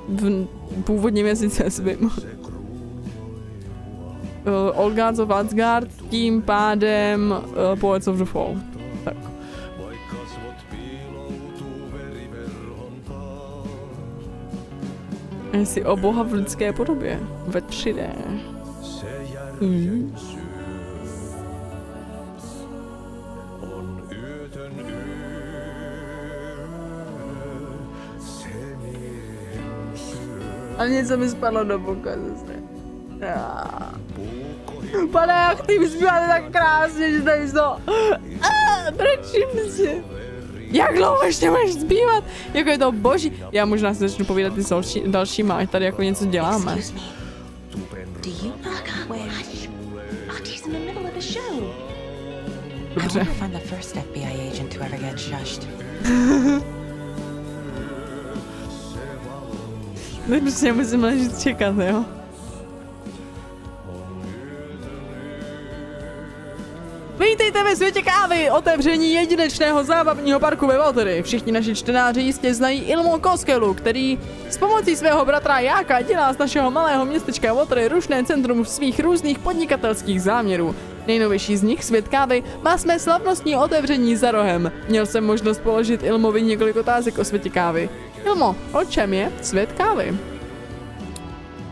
v původním jazyce svým. All Gods of Asgard, tím pádem Poets of the Fall. Tak. Jsi o boha v lidské podobě. Ve 3D. A něco mi spadlo do boka zase. Pane AHTI, vy zpíváte tak krásně, že tady to... Brečím si. Jak dlouho ještě můžeš zpívat? Jako je to boží. Já možná si začnu povídat i s dalšíma, ať tady jako něco děláme. Dobře. Prostě musím ležet čekat, jo? Vítejte ve světě kávy, otevření jedinečného zábavního parku ve Valtteri. Všichni naši čtenáři jistě znají Ilmo Koskelu, který s pomocí svého bratra Jáka dělá z našeho malého městečka Valtteri rušné centrum svých různých podnikatelských záměrů. Nejnovější z nich, Svět kávy, má své slavnostní otevření za rohem. Měl jsem možnost položit Ilmovi několik otázek o světě kávy. Ilmo, o čem je Svět kávy?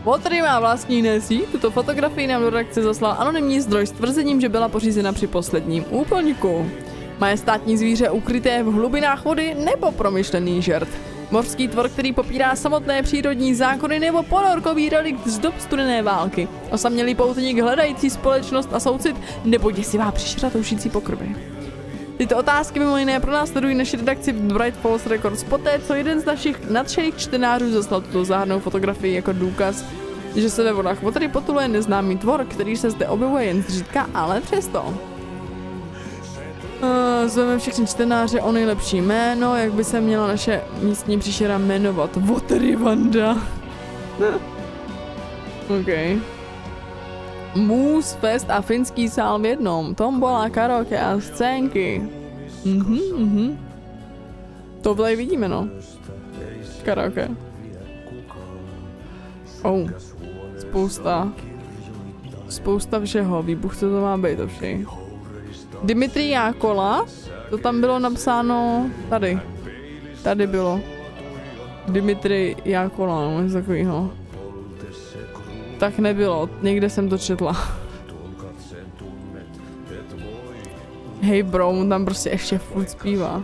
Valtteri má vlastní nesí, tuto fotografii nám do redakce zaslal anonymní zdroj s tvrzením, že byla pořízena při posledním úplňku. Majestátní zvíře ukryté v hlubinách vody nebo promyšlený žert. Mořský tvor, který popírá samotné přírodní zákony nebo ponorkový relikt z dob studené války. Osamělý poutník hledající společnost a soucit nebo děsivá příšera toužící po krvi. Tyto otázky mimo jiné pronásledují naši redakci Bright Falls Records poté, co jeden z našich nadšených čtenářů zaslal tuto záhadnou fotografii jako důkaz, že se ve vodách Valtteri potuluje neznámý tvor, který se zde objevuje jen zřídka, ale přesto. Zveme všechny čtenáře o nejlepší jméno, jak by se měla naše místní příšera jmenovat. Valtteri Vanda. OK. Můz, fest a finský sál v jednom. Tombola, karaoke a scénky. To tady vidíme, no. Karaoke. Oh. Spousta všeho. Výbuch, co to má být, ovšem. Dimitri Jákola. To tam bylo napsáno tady. Tady bylo. Dimitri Jákola, no, něco takovýho. Tak nebylo, někde jsem to četla. Hej bro, on tam prostě ještě furt zpívá.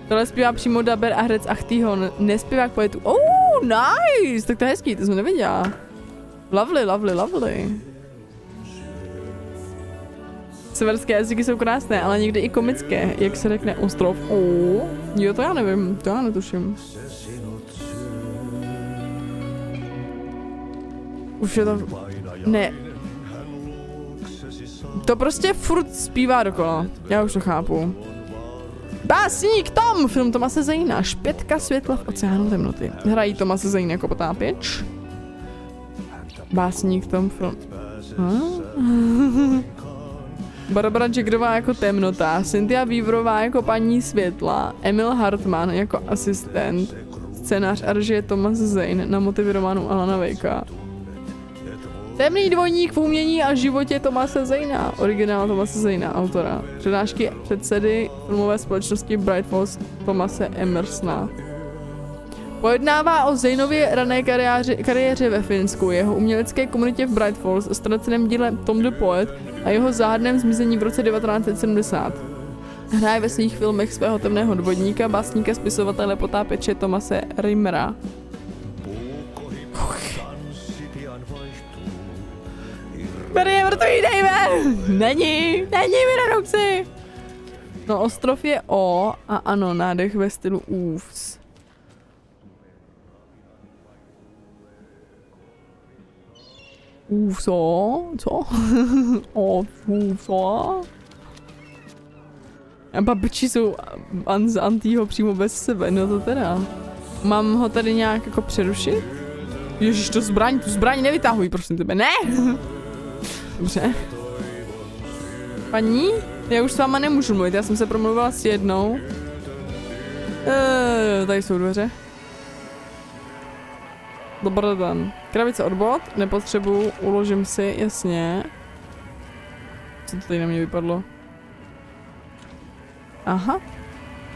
Tohle zpívá přímo daber a herec AHTIho, nespěvák poetu. Oh, nice, tak to je hezký, to jsem neviděla. Lovely, lovely, lovely. Severské jazyky jsou krásné, ale někdy i komické, jak se řekne ostrov. Oh, jo, to já nevím, to já netuším. Už je to... Ne. To prostě furt zpívá dokola. Já už to chápu. Básník Tom! Film Tomase Zejna. Špětka světla v oceánu temnoty. Hrají Tomase Zejn jako potápěč. Básník Tom film. Barbara Jaggerová jako temnota. Cynthia Weaverová jako paní světla. Emil Hartmann jako asistent. Scénář a režie Tomase Zejn na motivy románu Alana Wakea. Temný dvojník v umění a životě Tomase Zejna. Originál Tomase Zejna, autora. Přednášky předsedy filmové společnosti Bright Falls Thomase Emersona. Pojednává o Zejnově rané kariéře ve Finsku, jeho umělecké komunitě v Bright Falls, ztraceném díle Tom the Poet a jeho záhadném zmizení v roce 1970. Hraje ve svých filmech svého temného dvojníka, básníka, spisovatele, potápěče Thomase Rimmera. Tady je mrtvý, dejme! Není mi na ruce! No, ostrov je O a ano, nádech ve stylu Oofs. Oofso? Co? Oofso? A babiči jsou z Antího přímo bez sebe, no to teda. Mám ho tady nějak jako přerušit? Ježiš, tu zbraň nevytahuj, prosím tebe, ne! Dobře. Paní? Já už s váma nemůžu mluvit, já jsem se promluvila s jednou. Tady jsou dveře. Dobrý den. Krabice od bot, nepotřebuju, uložím si, jasně. Co to tady na mě vypadlo? Aha.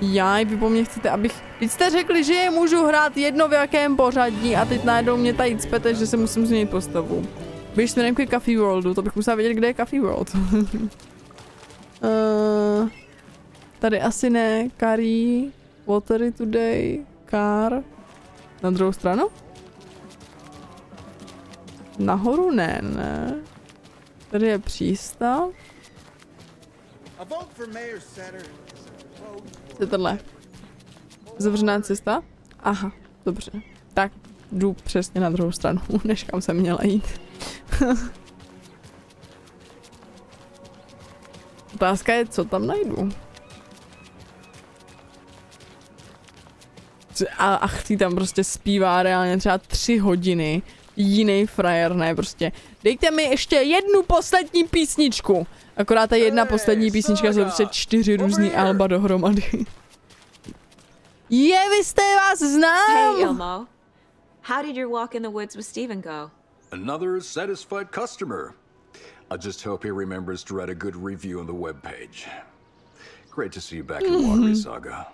Jaj, vy po mně chcete, abych... Teď jste řekli, že je můžu hrát jedno v jakém pořadí a teď najednou mě tady cpete, že se musím změnit postavu. Běž směrem k Coffee Worldu, to bych musela vědět, kde je Coffee World. Tady asi ne, curry, watery today, car. Na druhou stranu? Nahoru ne. Tady je přístav. Co je tohle? Zavřená cesta? Aha, dobře. Tak jdu přesně na druhou stranu, než kam jsem měla jít. Otázka je, co tam najdu. A AHTI tam prostě zpívá reálně třeba 3 hodiny. Jiný frajer, ne, prostě. Dejte mi ještě jednu poslední písničku. Akorát ta jedna poslední písnička jsou prostě 4 různý alba dohromady. Vy jste, vás znám! Hey, Ilmo. How did your walk in the woods with Steven go? Another satisfied customer. I just hope he remembers to write a good review on the webpage. Great to see you back in Watery Saga.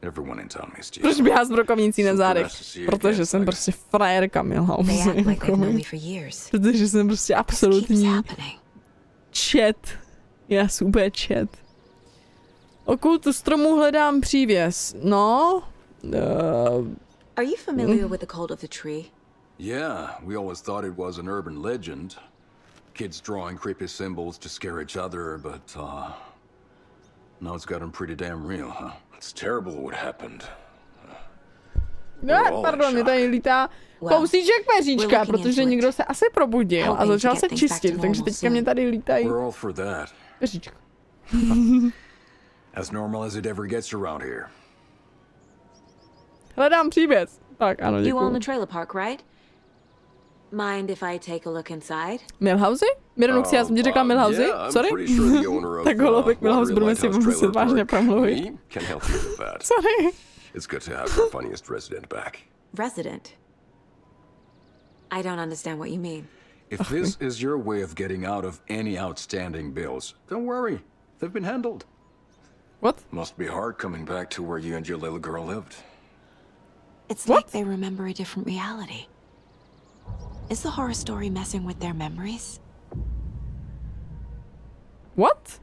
Everyone in town missed you. Proč běhá s brokovnicí na zádech? Protože jsem prostě frajerka, Milhouse. Protože jsem prostě absolutní chat. Já super chat. O kultu stromu hledám přívěs. No. Are you familiar with the cult of the tree? Yeah, we always thought it was an urban legend. Kids drawing creepy symbols to scare each other, but now it's gotten pretty damn real, huh? It's terrible what happened. Pardon, mě tady lítá kousíček peříčka, protože někdo se asi probudil a začal se čistit, takže teďka mě tady lítají peříčka. As normal as it ever gets around here. Hledám příběh. Tak, ano, děkuji. You own the trailer park, right? Mind if I take a look inside? Milhouse? Mironuxi, já jsem ti řekla Milhouse? Sorry? Tak holopek Milhouse, budeme si muset vážně promluvit. Sorry. It's good to have our funniest resident back. Resident? I don't understand what you mean. If this is your way of getting out of any outstanding bills, don't worry. They've been handled. What? Must be hard coming back to where you and your little girl lived. It's like they remember a different reality. Is the horror story messing with their memories? What?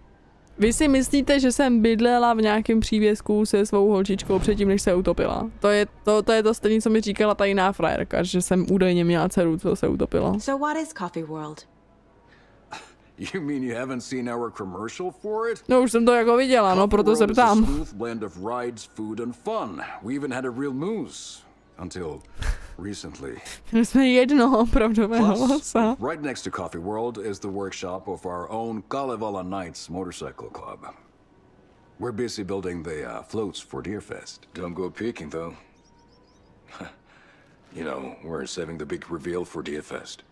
Vy si myslíte, že jsem bydlela v nějakém přívěsku se svou holčičkou předtím, než se utopila? To je to stejné, co mi říkala ta jiná frajerka, že jsem údajně měla dceru, co se utopila. So what is Coffee World? You mean you haven't seen our commercial for it? No, už jsem to jako viděla, no, proto se ptám. Smooth blend of rides, food and fun. We even had a real moose until recently. Měli jsme jednoho opravdového losa. Right next to Coffee World is the workshop of our own Kalevala Knights motorcycle club. We're busy building the floats for Deerfest. Don't go peeking though. You know, we're saving the big reveal for Deerfest.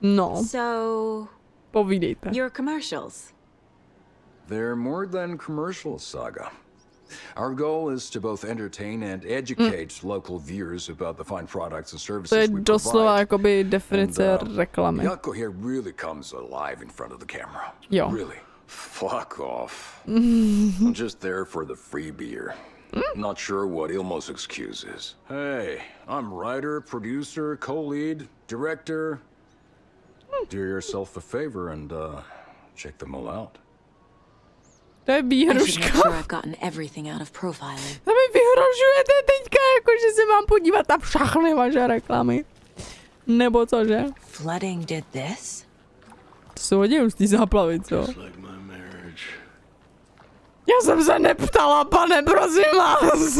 No. So, povídejte. Your commercials. They're more than commercials, Saga. Our goal is to both entertain and educate local viewers about the fine products and services we provide. To je doslova jakoby definice reklamy. Yako here really comes alive in front of the camera. Jo. Really. Fuck off. I'm just there for the free beer. Not sure what Ilmo's excuse is. Hey, I'm writer, producer, co-lead, director. Do yourself a favor and check them all out. To je výhruška. To mi vyhrožujete teďka, jakože se mám podívat na všechny vaše reklamy. Nebo cože? Flooding did this? To se hodí už z té záplavy, co? Já jsem se neptala, pane, prosím vás.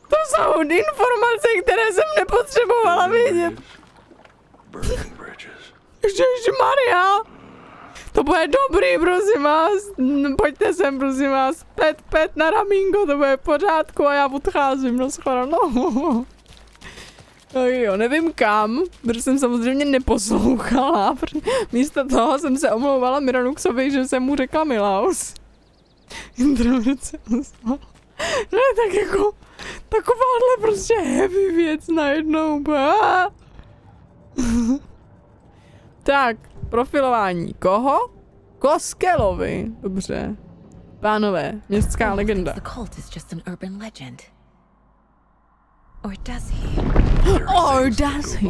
To jsou informace, které jsem nepotřebovala vědět. Ježišmarja. To bude dobrý, prosím vás. Pojďte sem, prosím vás. Pet na ramínko, to bude v pořádku a já odcházím, no shledanou. Jo, nevím kam, protože jsem samozřejmě neposlouchala. Místo toho jsem se omlouvala Mironuxovi, že jsem mu řekla Milhouse. Introverce. Ne, tak jako takováhle prostě heavy věc najednou. Tak, profilování. Koho? Koskelovi. Dobře. Pánové, městská legenda. Or does he? Or does he?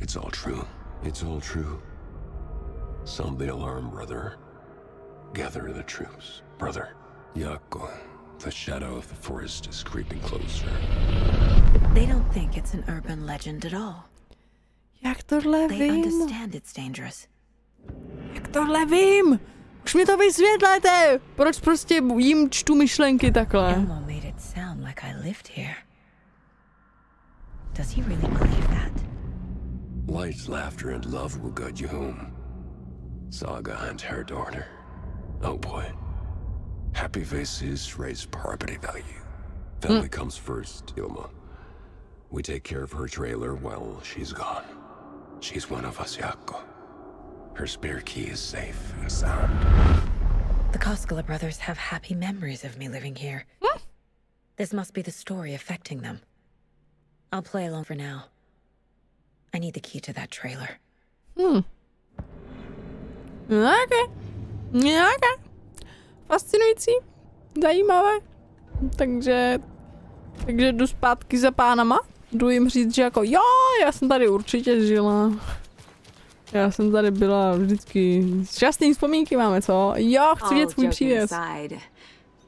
It's all true. It's all true. Sound the alarm, brother. Gather the troops, brother. Yako, the shadow of the forest is creeping closer. They don't think it's an urban legend at all. Jak tohle They vím? understand it's dangerous. Jak tohle vím? Už mi to vysvětlete! Proč prostě jim čtu myšlenky takhle? Elmo made it sound like I lived here. Does he really believe that? Light, laughter, and love will guide you home. Saga and her daughter. Oh boy. Happy faces raise property value. Family comes first, Ilma. We take care of her trailer while she's gone. She's one of us, Yako. Her spare key is safe and sound. The Koskela brothers have happy memories of me living here. This must be the story affecting them. I'll play alone for now. I need the key to that trailer. Okay. Fascinující. Zajímavé. Takže jdu zpátky za pánama. Jdu jim říct, že jako jo, já jsem tady určitě žila. Já jsem tady byla vždycky. Šťastný vzpomínky máme, co? Jo, chci vidět svůj přívěs.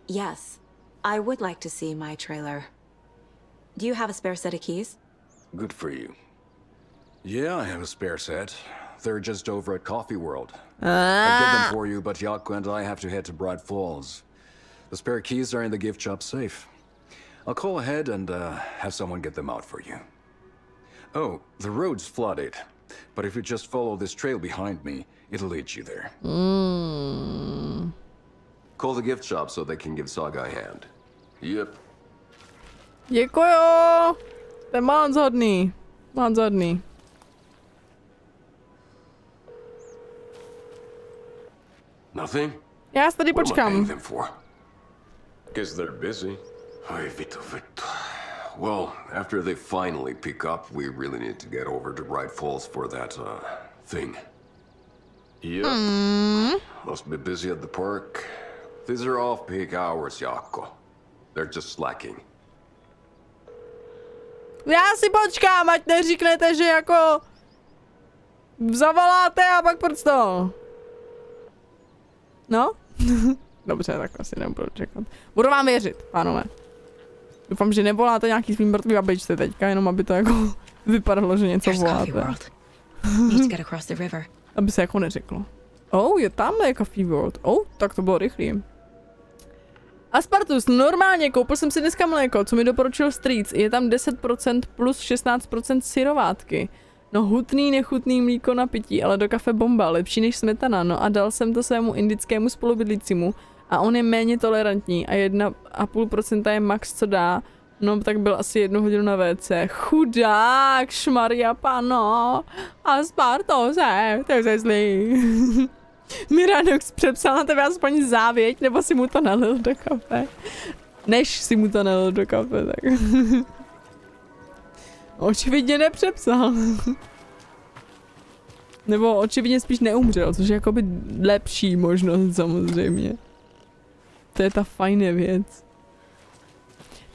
Yes, I would like to see my trailer. Do you have a spare set of keys? Good for you. Yeah, I have a spare set. They're just over at Coffee World. I'd get them for you, but Yako and I have to head to Bright Falls. The spare keys are in the gift shop safe. I'll call ahead and have someone get them out for you. Oh, the road's flooded, but if you just follow this trail behind me, it'll lead you there. Call the gift shop so they can give Saga a hand. Yep. Děkuju! To je moc hodný. Nothing? Já se tady počkám. Guess they're busy. Well, after they finally pick up, we really need to get over to Bright Falls for that, thing. Yep. Must be busy at the park. These are off-peak hours, Yako. They're just slacking. Já si počkám, ať neříknete, že jako zavoláte a pak to. No? Dobře, tak asi nebudu čekat. Budu vám věřit, pánové. Doufám, že nevoláte nějaký svým mrtvý babičce teďka, jenom aby to jako vypadalo, že něco voláte. Aby se jako neřeklo. Oh, je tamhle Coffee World. Oh, tak to bylo rychlý. Aspartus, normálně, koupil jsem si dneska mléko, co mi doporučil Streets. Je tam 10% plus 16% syrovátky. No hutný, nechutný mlíko na pití, ale do kafe bomba, lepší než smetana. No a dal jsem to svému indickému spolubydlícímu a on je méně tolerantní a 1,5% je max, co dá. No tak byl asi 1 hodinu na WC. Chudák, šmaria pano. Aspartose, to je zlý. Miranox přepsal na tebe aspoň závěť, nebo si mu to nalil do kafe. Než si mu to nalil do kafe, tak. Očividně nepřepsal. Nebo očividně spíš neumřel, což je jakoby lepší možnost samozřejmě. To je ta fajná věc.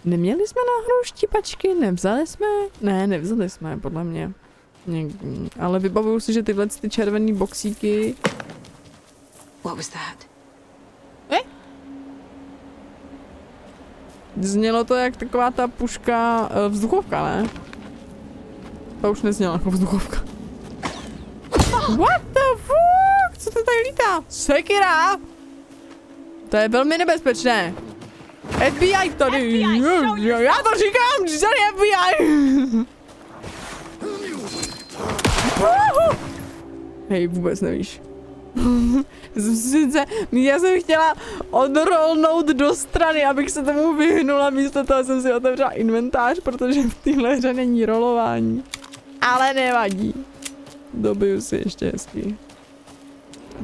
Neměli jsme náhodou štípačky? Nevzali jsme? Ne, nevzali jsme, podle mě. Ale vybavuju si, že tyhle ty červený boxíky... What was that? Znělo to jak taková ta puška vzduchovka, ne? To už nezněla jako vzduchovka. What the fuck? Co to tady lítá? Sekira! To je velmi nebezpečné. FBI tady! Já to říkám, že tady FBI! Hej, vůbec nevíš. Já jsem chtěla odrolnout do strany, abych se tomu vyhnula, místo toho jsem si otevřela inventář, protože v téhle hře není rolování. Ale nevadí. Dobiju si ještě hezky.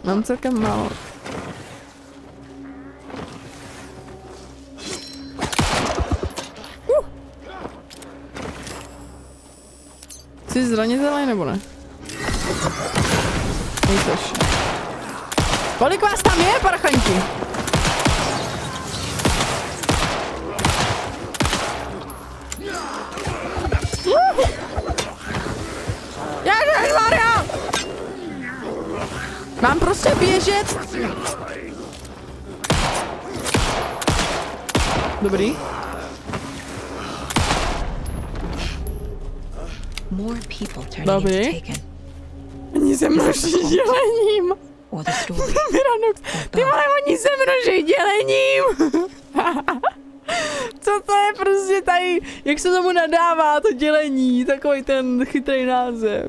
Mám celkem málo. Jsi zranitelný nebo ne? Nejseš. Kolik vás tam je, parchanti? Ježišmarja! Mám prostě běžet. Dobrý. Dobrý. Oni se množí dělením. Miranox, ty vole, oni se množí dělením. Co to je prostě tady, jak se tomu nadává to dělení, takový ten chytrý název.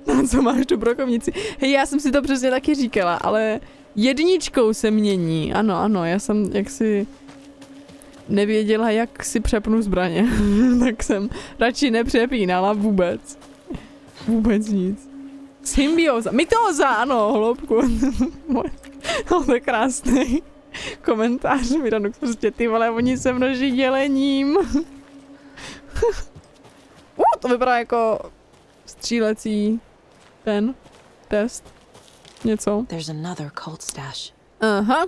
No co máš tu brokovnici? Hej, já jsem si to přesně taky říkala, ale jedničkou se mění. Ano, já jsem jaksi nevěděla, jak si přepnu zbraně. Tak jsem radši nepřepínala vůbec. Vůbec nic. Symbioza, mitóza, ano, hloubku. No to je krásný komentář, Miranux, prostě ty vole, oni se množí dělením. To vypadá jako střílecí ten test. Něco. Aha.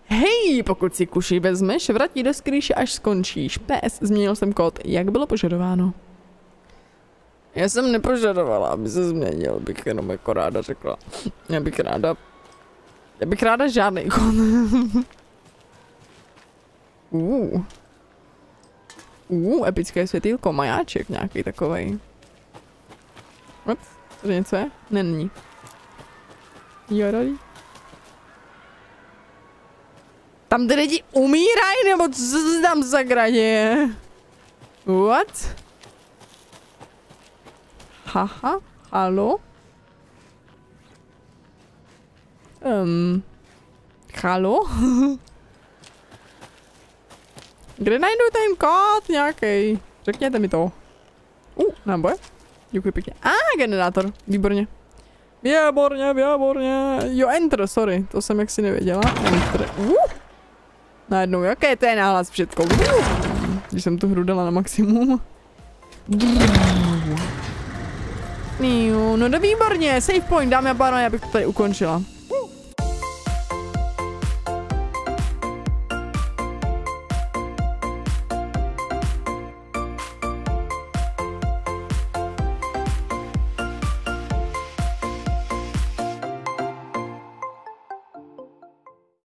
Hej, pokud si kuši vezmeš, vrátí do skrýše, až skončíš. PS, změnil jsem kód, jak bylo požadováno. Já jsem nepožadovala, aby se změnil, bych jenom jako ráda řekla. Já bych ráda žádný kód. Epické světýlko, majáček nějaký takovej. What? To něco je? Není. Joroj. Tam ty lidi umírají, nebo co se tam sakra děje? What? Haha, halo? Halo? Kde najdu ten kód nějaký? Řekněte mi to. Náboje? Děkuji pěkně. Generátor. Výborně. Výborně. Jo, enter, sorry. To jsem jaksi nevěděla. Enter. Najednou, jaké to je náhlas všetkou. Když jsem tu hru dala na maximum. No to výborně. Save point, dámy a pánové, já bych to tady ukončila.